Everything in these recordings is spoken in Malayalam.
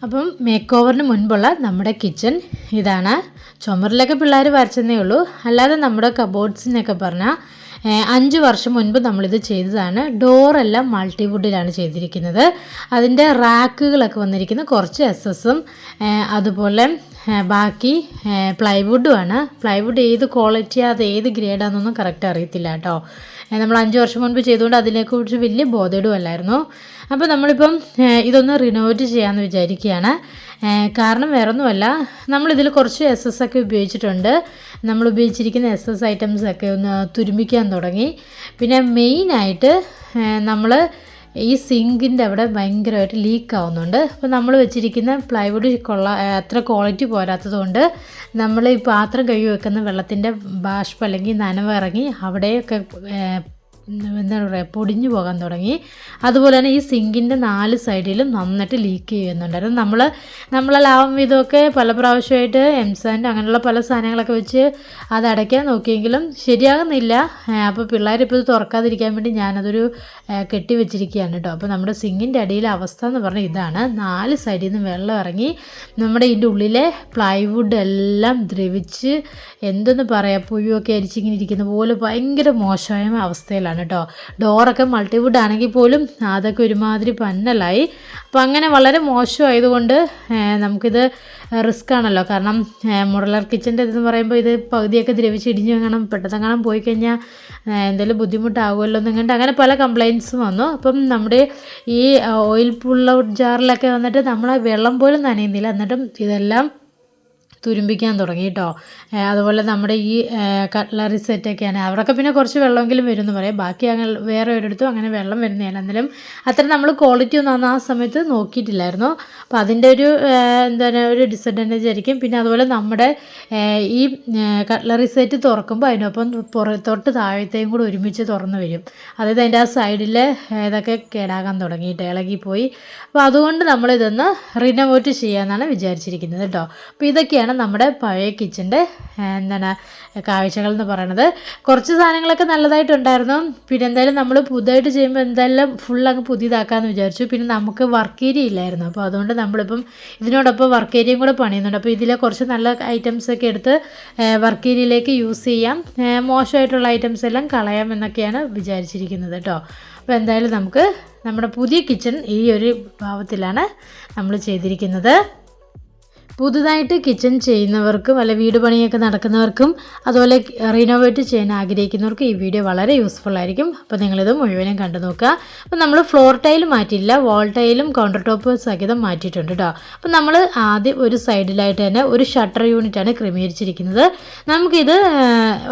അപ്പം മേക്ക് ഓവറിന് മുൻപുള്ള നമ്മുടെ കിച്ചൺ ഇതാണ്. ചുമരിലൊക്കെ പിള്ളേർ വരച്ചെന്നേ ഉള്ളൂ. അല്ലാതെ നമ്മുടെ കബോർഡ്സിനൊക്കെ പറഞ്ഞാൽ 5 വർഷം മുൻപ് നമ്മളിത് ചെയ്തതാണ്. ഡോറെല്ലാം മൾട്ടിവുഡിലാണ് ചെയ്തിരിക്കുന്നത്. അതിൻ്റെ റാക്കുകളൊക്കെ വന്നിരിക്കുന്നത് കുറച്ച് എസ്എസും അതുപോലെ ബാക്കി പ്ലൈവുഡുമാണ്. പ്ലൈവുഡ് ഏത് ക്വാളിറ്റിയാണ് അത് ഏത് ഗ്രേഡാണെന്നൊന്നും കറക്റ്റ് അറിയത്തില്ല കേട്ടോ. നമ്മൾ 5 വർഷം മുൻപ് ചെയ്തുകൊണ്ട് അതിനെക്കുറിച്ച് വലിയ ബോധേടും അല്ലായിരുന്നു. അപ്പോൾ നമ്മളിപ്പം ഇതൊന്ന് റിനോവേറ്റ് ചെയ്യാമെന്ന് വിചാരിക്കുകയാണ്. കാരണം വേറൊന്നുമല്ല, നമ്മളിതിൽ കുറച്ച് എസ് ഒക്കെ ഉപയോഗിച്ചിട്ടുണ്ട്. നമ്മൾ ഉപയോഗിച്ചിരിക്കുന്ന എസ് ഐറ്റംസൊക്കെ ഒന്ന് തുരുമ്പിക്കാൻ തുടങ്ങി. പിന്നെ മെയിനായിട്ട് നമ്മൾ ഈ സിങ്കിൻ്റെ അവിടെ ഭയങ്കരമായിട്ട് ലീക്ക് ആവുന്നുണ്ട്. അപ്പോൾ നമ്മൾ വെച്ചിരിക്കുന്ന പ്ലൈവുഡ് അത്ര ക്വാളിറ്റി പോരാത്തത് കൊണ്ട് നമ്മൾ ഈ പാത്രം കഴുകി വെക്കുന്ന വെള്ളത്തിൻ്റെ ബാഷ്പം അല്ലെങ്കിൽ നനവ് ഇറങ്ങി അവിടെയൊക്കെ എന്താ പറയുക പൊടിഞ്ഞു പോകാൻ തുടങ്ങി. അതുപോലെ തന്നെ ഈ സിങ്കിൻ്റെ 4 സൈഡിലും നന്നായിട്ട് ലീക്ക് ചെയ്യുന്നുണ്ടായിരുന്നു. നമ്മൾ ലാഭം വിധമൊക്കെ പല പ്രാവശ്യമായിട്ട് എംസാൻഡ് അങ്ങനെയുള്ള പല സാധനങ്ങളൊക്കെ വെച്ച് അത് അടയ്ക്കാൻ നോക്കിയെങ്കിലും ശരിയാകുന്നില്ല. അപ്പോൾ പിള്ളേരിപ്പോൾ ഇത് തുറക്കാതിരിക്കാൻ വേണ്ടി ഞാനതൊരു കെട്ടി വെച്ചിരിക്കുകയാണ് കേട്ടോ. അപ്പോൾ നമ്മുടെ സിങ്കിൻ്റെ അടിയിലെ അവസ്ഥ എന്ന് പറഞ്ഞാൽ ഇതാണ്. 4 സൈഡിൽ നിന്ന് വെള്ളം ഇറങ്ങി നമ്മുടെ ഇതിൻ്റെ ഉള്ളിലെ പ്ലൈവുഡ് എല്ലാം ദ്രവിച്ച് എന്തെന്ന് പറയാം, പുഴുവൊക്കെ അരിച്ചിങ്ങനെ ഇരിക്കുന്ന പോലെ ഭയങ്കര മോശമായ അവസ്ഥയിലാണ് കേട്ടോ. ഡോറൊക്കെ മൾട്ടിവുഡ് ആണെങ്കിൽ പോലും അതൊക്കെ ഒരുമാതിരി പന്നലായി. അപ്പോൾ അങ്ങനെ വളരെ മോശമായതുകൊണ്ട് നമുക്കിത് റിസ്ക് ആണല്ലോ. കാരണം മോഡുലാർ കിച്ചൻ്റെ ഇതെന്ന് പറയുമ്പോൾ ഇത് പകുതിയൊക്കെ ദ്രവിച്ച് ഇടിഞ്ഞ് പെട്ടെന്നെങ്ങാനും പോയി കഴിഞ്ഞാൽ എന്തെങ്കിലും ബുദ്ധിമുട്ടാകുമല്ലോ എന്നുകൊണ്ട് അങ്ങനെ പല കംപ്ലയിൻസും വന്നു. അപ്പം നമ്മുടെ ഈ ഓയിൽ പുൾ ഔട്ട് ജാറിലൊക്കെ വന്നിട്ട് നമ്മൾ വെള്ളം പോലും നനയുന്നില്ല, എന്നിട്ടും ഇതെല്ലാം തുരുമ്പിക്കാൻ തുടങ്ങി കേട്ടോ. അതുപോലെ നമ്മുടെ ഈ കട്ട്ലറി സെറ്റൊക്കെയാണ്, അവരൊക്കെ പിന്നെ കുറച്ച് വെള്ളമെങ്കിലും വരുമെന്ന് പറയാം. ബാക്കി അങ്ങനെ വേറെ ഒരിടത്തും അങ്ങനെ വെള്ളം വരുന്നതാണ്. എന്നാലും അത്ര നമ്മൾ ക്വാളിറ്റി ഒന്നും ആ സമയത്ത് നോക്കിയിട്ടില്ലായിരുന്നു. അപ്പോൾ അതിൻ്റെ ഒരു ഒരു ഡിസഡ്വാൻറ്റേജ് ആയിരിക്കും. പിന്നെ അതുപോലെ നമ്മുടെ ഈ കട്ട്ലറി സെറ്റ് തുറക്കുമ്പോൾ അതിനൊപ്പം തൊട്ട് താഴത്തെയും കൂടെ ഒരുമിച്ച് തുറന്ന് വരും. അതായത് അതിൻ്റെ ആ സൈഡിൽ ഇതൊക്കെ കേടാകാൻ തുടങ്ങിയിട്ട് ഇളകിപ്പോയി. അപ്പോൾ അതുകൊണ്ട് നമ്മളിതൊന്ന് റിനോവേറ്റ് ചെയ്യാമെന്നാണ് വിചാരിച്ചിരിക്കുന്നത് കേട്ടോ. അപ്പോൾ ഇതൊക്കെയാണ് നമ്മുടെ പഴയ കിച്ചൻ്റെ കാഴ്ചകൾ എന്ന് പറയുന്നത്. കുറച്ച് സാധനങ്ങളൊക്കെ നല്ലതായിട്ടുണ്ടായിരുന്നു. പിന്നെ എന്തായാലും നമ്മൾ പുതുതായിട്ട് ചെയ്യുമ്പോൾ എന്തായാലും ഫുൾ അങ്ങ് പുതിയതാക്കാമെന്ന് വിചാരിച്ചു. പിന്നെ നമുക്ക് വർക്ക് ഏരിയ ഇല്ലായിരുന്നു. അപ്പോൾ അതുകൊണ്ട് നമ്മളിപ്പം ഇതിനോടൊപ്പം വർക്ക് ഏരിയയും കൂടെ പണിയുന്നുണ്ട്. അപ്പോൾ ഇതിലെ കുറച്ച് നല്ല ഐറ്റംസൊക്കെ എടുത്ത് വർക്ക് ഏരിയയിലേക്ക് യൂസ് ചെയ്യാം, മോശമായിട്ടുള്ള ഐറ്റംസ് എല്ലാം കളയാം എന്നൊക്കെയാണ് വിചാരിച്ചിരിക്കുന്നത് കേട്ടോ. അപ്പോൾ എന്തായാലും നമുക്ക് നമ്മുടെ പുതിയ കിച്ചൺ ഈ ഒരു ഭാവത്തിലാണ് നമ്മൾ ചെയ്തിരിക്കുന്നത്. പുതുതായിട്ട് കിച്ചൺ ചെയ്യുന്നവർക്കും അല്ല വീട് പണിയൊക്കെ നടക്കുന്നവർക്കും അതുപോലെ റിനോവേറ്റ് ചെയ്യാൻ ആഗ്രഹിക്കുന്നവർക്കും ഈ വീഡിയോ വളരെ യൂസ്ഫുൾ ആയിരിക്കും. അപ്പോൾ നിങ്ങളിത് മുഴുവനും കണ്ടു നോക്കുക. അപ്പോൾ നമ്മൾ ഫ്ലോർ ടൈൽ മാറ്റിയില്ല, വാൾ ടൈലും കൗണ്ടർ ടോപ്പ് സഹിതം മാറ്റിയിട്ടുണ്ട് കേട്ടോ. അപ്പോൾ നമ്മൾ ആദ്യം ഒരു സൈഡിലായിട്ട് തന്നെ ഒരു ഷട്ടർ യൂണിറ്റാണ് ക്രമീകരിച്ചിരിക്കുന്നത്. നമുക്കിത്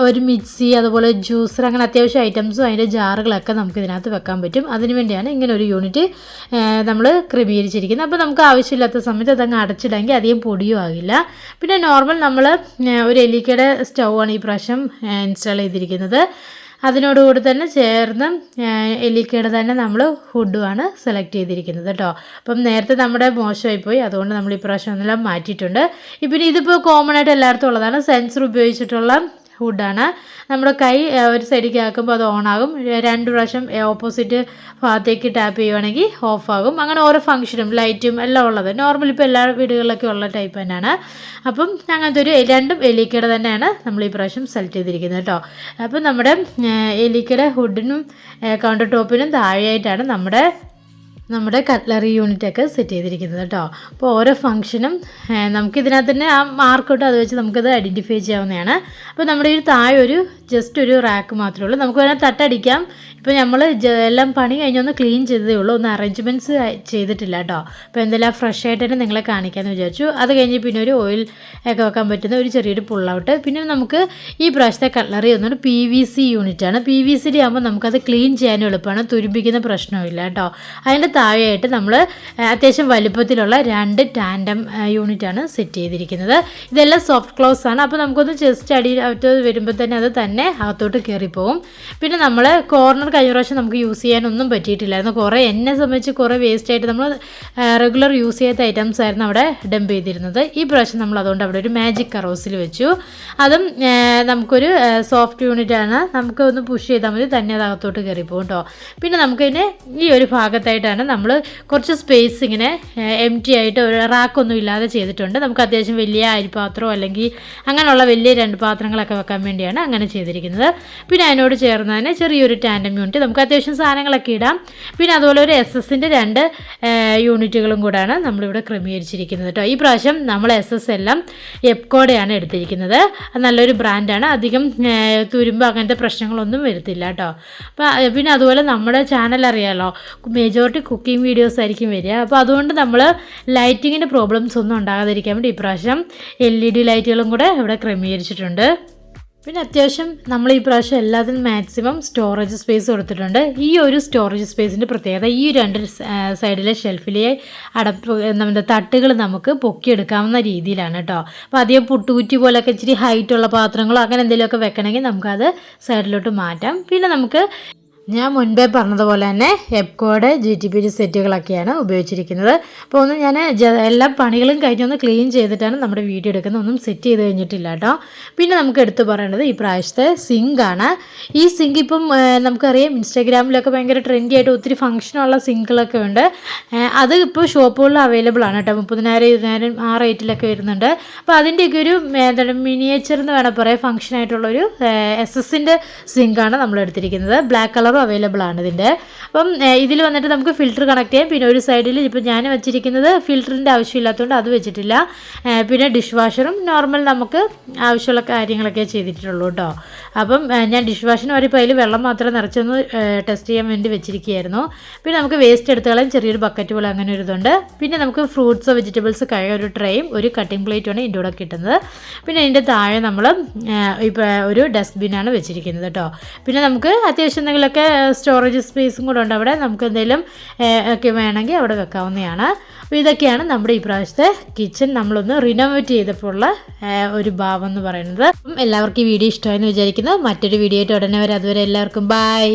ഒരു മിക്സി അതുപോലെ ജ്യൂസർ അങ്ങനെ അത്യാവശ്യം ഐറ്റംസും അതിൻ്റെ ജാറുകളൊക്കെ നമുക്ക് ഇതിനകത്ത് വെക്കാൻ പറ്റും. അതിനുവേണ്ടിയാണ് ഇങ്ങനെ ഒരു യൂണിറ്റ് നമ്മൾ ക്രമീകരിച്ചിരിക്കുന്നത്. അപ്പോൾ നമുക്ക് ആവശ്യമില്ലാത്ത സമയത്ത് അതങ്ങ് അടച്ചിടാമെങ്കിൽ അധികം പൊടിയും ആകില്ല. പിന്നെ നോർമൽ നമ്മൾ ഒരു എലിക്കയുടെ സ്റ്റൗ ആണ് ഈ പ്രാവശ്യം ഇൻസ്റ്റാൾ ചെയ്തിരിക്കുന്നത്. അതിനോടുകൂടി തന്നെ ചേർന്ന് എലിക്കയുടെ തന്നെ നമ്മൾ ഹുഡുമാണ് സെലക്ട് ചെയ്തിരിക്കുന്നത് കേട്ടോ. അപ്പം നേരത്തെ നമ്മുടെ മോശമായിപ്പോയി, അതുകൊണ്ട് നമ്മൾ ഈ പ്രാവശ്യം ഒന്നെല്ലാം മാറ്റിയിട്ടുണ്ട്. പിന്നെ ഇതിപ്പോൾ കോമൺ ആയിട്ട് എല്ലായിടത്തും ഉള്ളതാണ്, സെൻസർ ഉപയോഗിച്ചിട്ടുള്ള ഹുഡാണ്. നമ്മുടെ കൈ ഒരു സൈഡിലേക്ക് ആക്കുമ്പോൾ അത് ഓണാകും, 2 പ്രാവശ്യം ഓപ്പോസിറ്റ് ഭാഗത്തേക്ക് ടാപ്പ് ചെയ്യുവാണെങ്കിൽ ഓഫാകും. അങ്ങനെ ഓരോ ഫംഗ്ഷനും ലൈറ്റും എല്ലാം ഉള്ളത് നോർമൽ ഇപ്പോൾ എല്ലാ വീടുകളിലൊക്കെ ഉള്ള ടൈപ്പ് തന്നെയാണ്. അപ്പം അങ്ങനത്തെ ഒരു 2 എലിക്കയുടെ തന്നെയാണ് നമ്മൾ ഈ പ്രാവശ്യം സെലക്ട് ചെയ്തിരിക്കുന്നത് കേട്ടോ. അപ്പം നമ്മുടെ എലിക്കയുടെ ഹുഡിനും കൗണ്ടർ ടോപ്പിനും താഴെയായിട്ടാണ് നമ്മുടെ കട്ട്ലറി യൂണിറ്റൊക്കെ സെറ്റ് ചെയ്തിരിക്കുന്നത് കേട്ടോ. അപ്പോൾ ഓരോ ഫംഗ്ഷനും നമുക്കിതിനകത്ത് തന്നെ ആ മാർക്കോട്ട് അത് വെച്ച് നമുക്കത് ഐഡൻറ്റിഫൈ ചെയ്യാവുന്നതാണ്. അപ്പോൾ നമ്മുടെ ഒരു താഴെ ജസ്റ്റ് ഒരു റാക്ക് മാത്രമേ ഉള്ളൂ. നമുക്ക് വേണമെങ്കിൽ തട്ടടിക്കാം. ഇപ്പോൾ നമ്മൾ എല്ലാം പണി കഴിഞ്ഞൊന്ന് ക്ലീൻ ചെയ്തതേ ഉള്ളൂ, ഒന്ന് അറേഞ്ച്മെൻറ്റ്സ് ചെയ്തിട്ടില്ല കേട്ടോ. അപ്പോൾ എന്തെല്ലാം ഫ്രഷ് ആയിട്ട് തന്നെ നിങ്ങളെ കാണിക്കാമെന്ന് വിചാരിച്ചു. അത് കഴിഞ്ഞ് പിന്നെ ഒരു ഓയിൽ ഒക്കെ വെക്കാൻ പറ്റുന്ന ഒരു ചെറിയൊരു പുള്ളൗട്ട്. പിന്നെ നമുക്ക് ഈ പ്രാവശ്യത്തെ കട്ട്ലറി ഒന്നുകൊണ്ട് PVC യൂണിറ്റാണ്. PVC ആകുമ്പോൾ നമുക്കത് ക്ലീൻ ചെയ്യാനും എളുപ്പമാണ്, തുരുമ്പിക്കുന്ന പ്രശ്നമില്ല കേട്ടോ. അതിൻ്റെ താഴെയായിട്ട് നമ്മൾ അത്യാവശ്യം വലുപ്പത്തിലുള്ള 2 ടാൻഡം യൂണിറ്റാണ് സെറ്റ് ചെയ്തിരിക്കുന്നത്. ഇതെല്ലാം സോഫ്റ്റ് ക്ലോസ് ആണ്. അപ്പോൾ നമുക്കൊന്ന് ജസ്റ്റ് അകത്ത് വരുമ്പോൾ തന്നെ അത് തന്നെ അകത്തോട്ട് കയറിപ്പോവും. പിന്നെ നമ്മൾ കോർണർ കഴിഞ്ഞ പ്രാവശ്യം നമുക്ക് യൂസ് ചെയ്യാനൊന്നും പറ്റിയിട്ടില്ലായിരുന്നു. കുറേ എന്നെ സംബന്ധിച്ച് കുറേ വേസ്റ്റായിട്ട് നമ്മൾ റെഗുലർ യൂസ് ചെയ്യാത്ത ഐറ്റംസ് ആയിരുന്നു അവിടെ ഡംപ് ചെയ്തിരുന്നത്. ഈ പ്രാവശ്യം നമ്മൾ അതുകൊണ്ട് അവിടെ ഒരു മാജിക് കറോസിൽ വെച്ചു. അതും നമുക്കൊരു സോഫ്റ്റ് യൂണിറ്റാണ്, നമുക്ക് ഒന്ന് പുഷ് ചെയ്താൽ മതി തന്നെ അത് അകത്തോട്ട് കയറിപ്പോകും കേട്ടോ. പിന്നെ നമുക്കതിന് ഈ ഒരു ഭാഗത്തായിട്ടാണ് നമ്മൾ കുറച്ച് സ്പേസ് ഇങ്ങനെ എംറ്റി ആയിട്ട് ഒരു റാക്കൊന്നും ഇല്ലാതെ ചെയ്തിട്ടുണ്ട്. നമുക്ക് അത്യാവശ്യം വലിയ അരിപ്പാത്രമോ അല്ലെങ്കിൽ അങ്ങനെയുള്ള വലിയ 2 പാത്രങ്ങളൊക്കെ വെക്കാൻ വേണ്ടിയാണ് അങ്ങനെ ചെയ്തിരിക്കുന്നത്. പിന്നെ അതിനോട് ചേർന്ന് തന്നെ ചെറിയൊരു ടാൻഡം യൂണിറ്റ്, നമുക്ക് അത്യാവശ്യം സാധനങ്ങളൊക്കെ ഇടാം. പിന്നെ അതുപോലെ ഒരു SS-ൻ്റെ 2 യൂണിറ്റുകളും കൂടാണ് നമ്മളിവിടെ ക്രമീകരിച്ചിരിക്കുന്നത് കേട്ടോ. ഈ പ്രാവശ്യം നമ്മൾ SS എല്ലാം എപ്കോടെയാണ് എടുത്തിരിക്കുന്നത്. നല്ലൊരു ബ്രാൻഡാണ്, അധികം തുരുമ്പ് അങ്ങനത്തെ പ്രശ്നങ്ങളൊന്നും വരുത്തില്ല കേട്ടോ. പിന്നെ അതുപോലെ നമ്മുടെ ചാനൽ അറിയാമല്ലോ, മേജോറിറ്റി കുക്കിംഗ് വീഡിയോസ് ആയിരിക്കും വരിക. അപ്പോൾ അതുകൊണ്ട് നമ്മൾ ലൈറ്റിങ്ങിൻ്റെ പ്രോബ്ലംസ് ഒന്നും ഉണ്ടാകാതിരിക്കാൻ വേണ്ടി ഇപ്രാവശ്യം LED ലൈറ്റുകളും കൂടെ ഇവിടെ ക്രമീകരിച്ചിട്ടുണ്ട്. പിന്നെ അത്യാവശ്യം നമ്മൾ ഈ പ്രാവശ്യം എല്ലാത്തിനും മാക്സിമം സ്റ്റോറേജ് സ്പേസ് കൊടുത്തിട്ടുണ്ട്. ഈ ഒരു സ്റ്റോറേജ് സ്പേസിൻ്റെ പ്രത്യേകത, ഈ 2 സൈഡിലെ ഷെൽഫിലെ നമ്മുടെ തട്ടുകൾ നമുക്ക് പൊക്കിയെടുക്കാവുന്ന രീതിയിലാണ് കേട്ടോ. അപ്പോൾ അധികം പുട്ടുകുറ്റി പോലെയൊക്കെ ഇച്ചിരി ഹൈറ്റുള്ള പാത്രങ്ങളോ അങ്ങനെ എന്തെങ്കിലുമൊക്കെ വെക്കണമെങ്കിൽ നമുക്കത് സൈഡിലോട്ട് മാറ്റാം. പിന്നെ നമുക്ക് ഞാൻ മുൻപേ പറഞ്ഞതുപോലെ തന്നെ എപ്കോയുടെ GTPD സെറ്റുകളൊക്കെയാണ് ഉപയോഗിച്ചിരിക്കുന്നത്. അപ്പോൾ ഒന്ന് ഞാൻ എല്ലാ പണികളും കഴിഞ്ഞൊന്ന് ക്ലീൻ ചെയ്തിട്ടാണ് നമ്മുടെ വീഡിയോ എടുക്കുന്നത്, ഒന്നും സെറ്റ് ചെയ്ത് കഴിഞ്ഞിട്ടില്ല കേട്ടോ. പിന്നെ നമുക്ക് എടുത്തു പറയേണ്ടത് ഈ പ്രാവശ്യത്തെ സിങ്കാണ്. ഈ സിങ്ക് ഇപ്പം നമുക്കറിയാം ഇൻസ്റ്റാഗ്രാമിലൊക്കെ ഭയങ്കര ട്രെൻഡി ആയിട്ട് ഒത്തിരി ഫംഗ്ഷനുള്ള സിങ്കുകളൊക്കെ ഉണ്ട്. അത് ഇപ്പോൾ ഷോപ്പുകളിൽ അവൈലബിൾ ആണ് കേട്ടോ. 30,000 20,000 ആ റേറ്റിലൊക്കെ വരുന്നുണ്ട്. അപ്പോൾ അതിൻ്റെയൊക്കെ ഒരു മിനിയേച്ചർ എന്ന് വേണം പറയാം, ഫംഗ്ഷനായിട്ടുള്ളൊരു SS-ൻ്റെ സിങ്കാണ് നമ്മൾ എടുത്തിരിക്കുന്നത്. ബ്ലാക്ക് കളർ അവൈലബിൾ ആണ് ഇതിൻ്റെ. അപ്പം ഇതിൽ വന്നിട്ട് നമുക്ക് ഫിൽറ്റർ കണക്ട് ചെയ്യാം. പിന്നെ ഒരു സൈഡിൽ ഇപ്പോൾ ഞാൻ വെച്ചിരിക്കുന്നത് ഫിൽറ്ററിൻ്റെ ആവശ്യമില്ലാത്തതുകൊണ്ട് അത് വെച്ചിട്ടില്ല. പിന്നെ ഡിഷ് വാഷറും നോർമൽ നമുക്ക് ആവശ്യമുള്ള കാര്യങ്ങളൊക്കെ ചെയ്തിട്ടുള്ളൂ കേട്ടോ. അപ്പം ഞാൻ ഡിഷ് വാഷിന് വരിപ്പോൾ അതിൽ വെള്ളം മാത്രം നിറച്ചൊന്ന് ടെസ്റ്റ് ചെയ്യാൻ വേണ്ടി വെച്ചിരിക്കുകയായിരുന്നു. പിന്നെ നമുക്ക് വേസ്റ്റ് എടുത്ത് കളയാൻ ചെറിയൊരു ബക്കറ്റ് പോലെ അങ്ങനെ ഒരു ഇതുണ്ട്. പിന്നെ നമുക്ക് ഫ്രൂട്ട്സോ വെജിറ്റബിൾസ് കഴിയാൻ ഒരു ട്രേയും ഒരു കട്ടിംഗ് പ്ലേറ്റുമാണ് ഇതിൻ്റെ കൂടെ കിട്ടുന്നത്. പിന്നെ അതിൻ്റെ താഴെ നമ്മൾ ഇപ്പോൾ ഒരു ഡസ്റ്റ്ബിനാണ് വെച്ചിരിക്കുന്നത് കേട്ടോ. പിന്നെ നമുക്ക് അത്യാവശ്യം എന്തെങ്കിലുമൊക്കെ സ്റ്റോറേജ് സ്പേസും കൂടെ ഉണ്ട് അവിടെ, നമുക്ക് എന്തെങ്കിലും ഒക്കെ വേണമെങ്കിൽ അവിടെ വെക്കാവുന്നതാണ്. അപ്പോൾ ഇതൊക്കെയാണ് നമ്മുടെ ഈ പ്രാവശ്യത്തെ കിച്ചൺ നമ്മളൊന്ന് റിനോവേറ്റ് ചെയ്തപ്പോൾ ഉള്ള ഒരു ഭാവം എന്ന് പറയുന്നത്. എല്ലാവർക്കും ഈ വീഡിയോ ഇഷ്ടമായെന്ന് വിചാരിക്കുന്നു. മറ്റൊരു വീഡിയോ ആയിട്ട് ഉടനെ വരെ, അതുവരെ എല്ലാവർക്കും ബൈ.